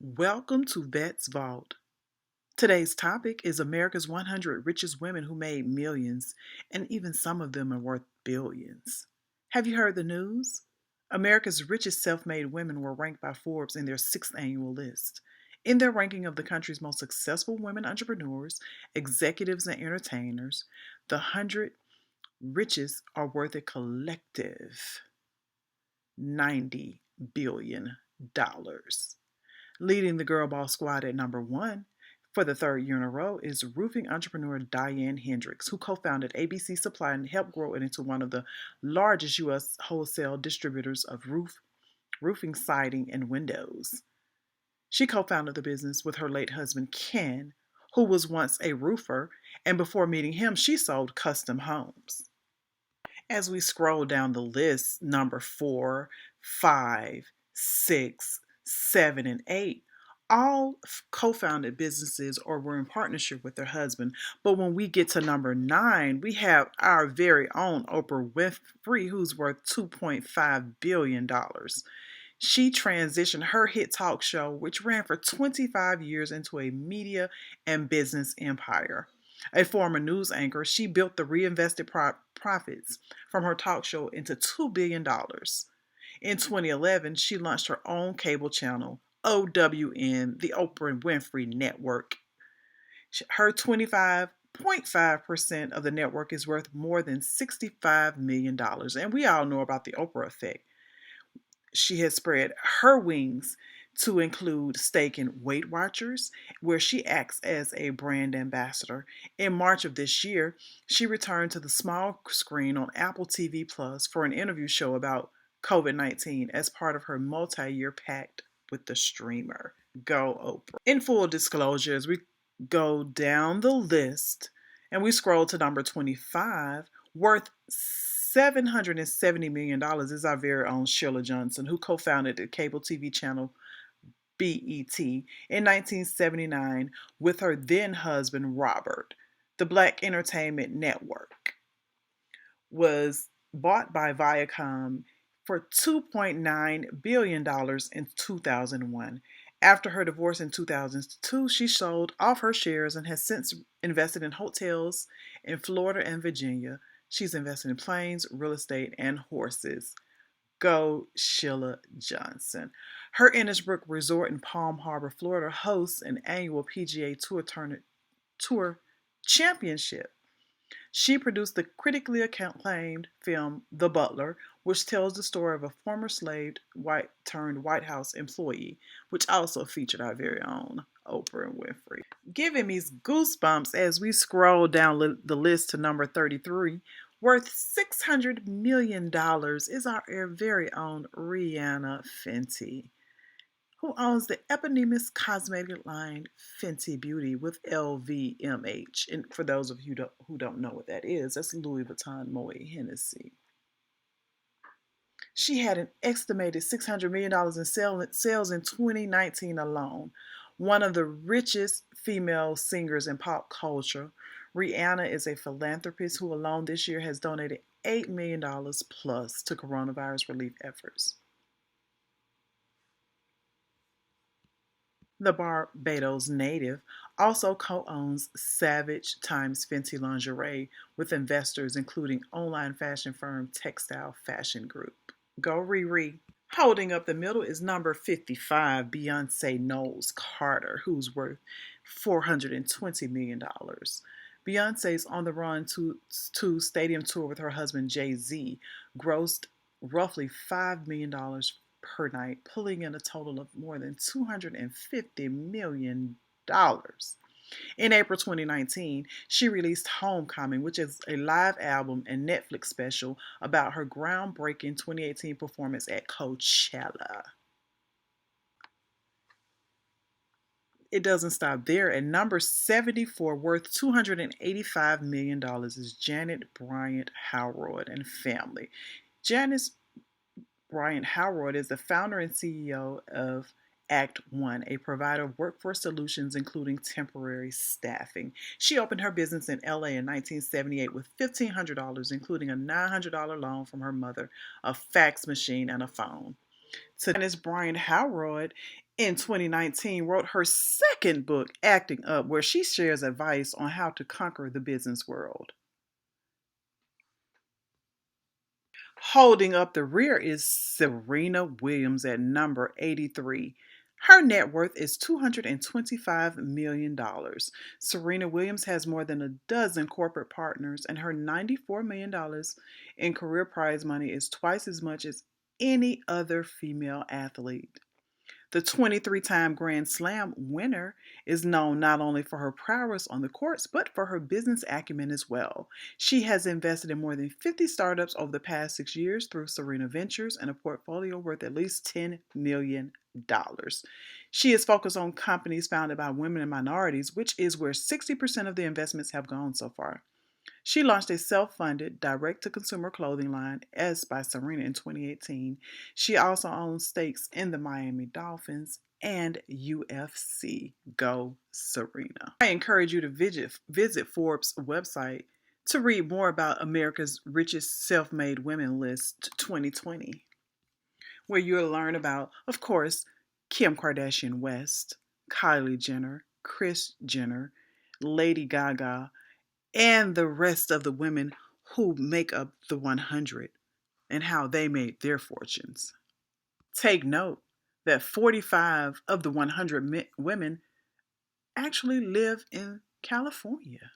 Welcome to Vet's Vault. Today's topic is America's 100 richest women who made millions, and even some of them are worth billions. Have you heard the news? America's richest self made women were ranked by Forbes in their sixth annual list. In their ranking of the country's most successful women entrepreneurs, executives, and entertainers, the 100 richest are worth a collective $90 billion. Leading the Girl Boss Squad at number one for the third year in a row is roofing entrepreneur Diane Hendricks, who co founded ABC Supply and helped grow it into one of the largest U.S. wholesale distributors of roofing, siding, and windows. She co founded the business with her late husband, Ken, who was once a roofer, and before meeting him, she sold custom homes. As we scroll down the list, number 4, 5, 6, 7, and 8 all co-founded businesses or were in partnership with their husband. But when we get to number 9, we have our very own Oprah Winfrey, who's worth $2.5 billion. She transitioned her hit talk show, which ran for 25 years, into a media and business empire. A former news anchor, she built the reinvested profits from her talk show into $2 billion. In 2011, she launched her own cable channel, OWN, the Oprah Winfrey Network. Her 25.5% of the network is worth more than $65 million. And we all know about the Oprah effect. She has spread her wings to include stake in Weight Watchers, where she acts as a brand ambassador. In March of this year, she returned to the small screen on Apple TV Plus for an interview show about COVID-19 as part of her multi-year pact with the streamer. Go Oprah. In full disclosure, as we go down the list and we scroll to number 25, worth $770 million is our very own Sheila Johnson, who co-founded the cable TV channel BET in 1979 with her then husband Robert. The Black Entertainment Network was bought by Viacom for $2.9 billion in 2001. After her divorce in 2002, she sold off her shares and has since invested in hotels in Florida and Virginia. She's invested in planes, real estate, and horses. Go Sheila Johnson. Her Innisbrook Resort in Palm Harbor, Florida hosts an annual PGA Tour championship. She produced the critically acclaimed film The Butler, which tells the story of a former slave turned White House employee, which also featured our very own Oprah Winfrey. Giving me goosebumps as we scroll down the list to number 33. Worth $600 million is our very own Rihanna Fenty, who owns the eponymous cosmetic line Fenty Beauty with LVMH. And for those of you who don't know what that is, that's Louis Vuitton Moet Hennessy. She had an estimated $600 million in sales in 2019 alone. One of the richest female singers in pop culture, Rihanna is a philanthropist who alone this year has donated $8 million plus to coronavirus relief efforts. The Barbados native also co-owns Savage x Fenty Lingerie with investors including online fashion firm Textile Fashion Group. Go Riri. Holding up the middle is number 55, Beyonce Knowles Carter, who's worth $420 million. Beyonce's On the Run to stadium tour with her husband Jay-Z grossed roughly $5 million per night, pulling in a total of more than $250 million. In April 2019, she released Homecoming, which is a live album and Netflix special about her groundbreaking 2018 performance at Coachella. It doesn't stop there. At number 74, worth $285 million, is Janet Bryant Howroyd and family. Janice Bryant Howroyd is the founder and CEO of Act One, a provider of workforce solutions including temporary staffing. She opened her business in LA in 1978 with $1,500, including a $900 loan from her mother, a fax machine, and a phone. Janice Bryant Howroyd in 2019 wrote her second book, Acting Up, where she shares advice on how to conquer the business world. Holding up the rear is Serena Williams at number 83. Her net worth is $225 million. Serena Williams has more than a dozen corporate partners, and her $94 million in career prize money is twice as much as any other female athlete. The 23-time Grand Slam winner is known not only for her prowess on the courts, but for her business acumen as well. She has invested in more than 50 startups over the past 6 years through Serena Ventures and a portfolio worth at least $10 million. She is focused on companies founded by women and minorities, which is where 60% of the investments have gone so far. She launched a self-funded, direct-to-consumer clothing line, S by Serena, in 2018. She also owns stakes in the Miami Dolphins and UFC. Go Serena. I encourage you to visit Forbes' website to read more about America's Richest Self-Made Women list 2020, where you'll learn about, of course, Kim Kardashian West, Kylie Jenner, Kris Jenner, Lady Gaga, and the rest of the women who make up the 100 and how they made their fortunes. Take note that 45 of the 100 women actually live in California.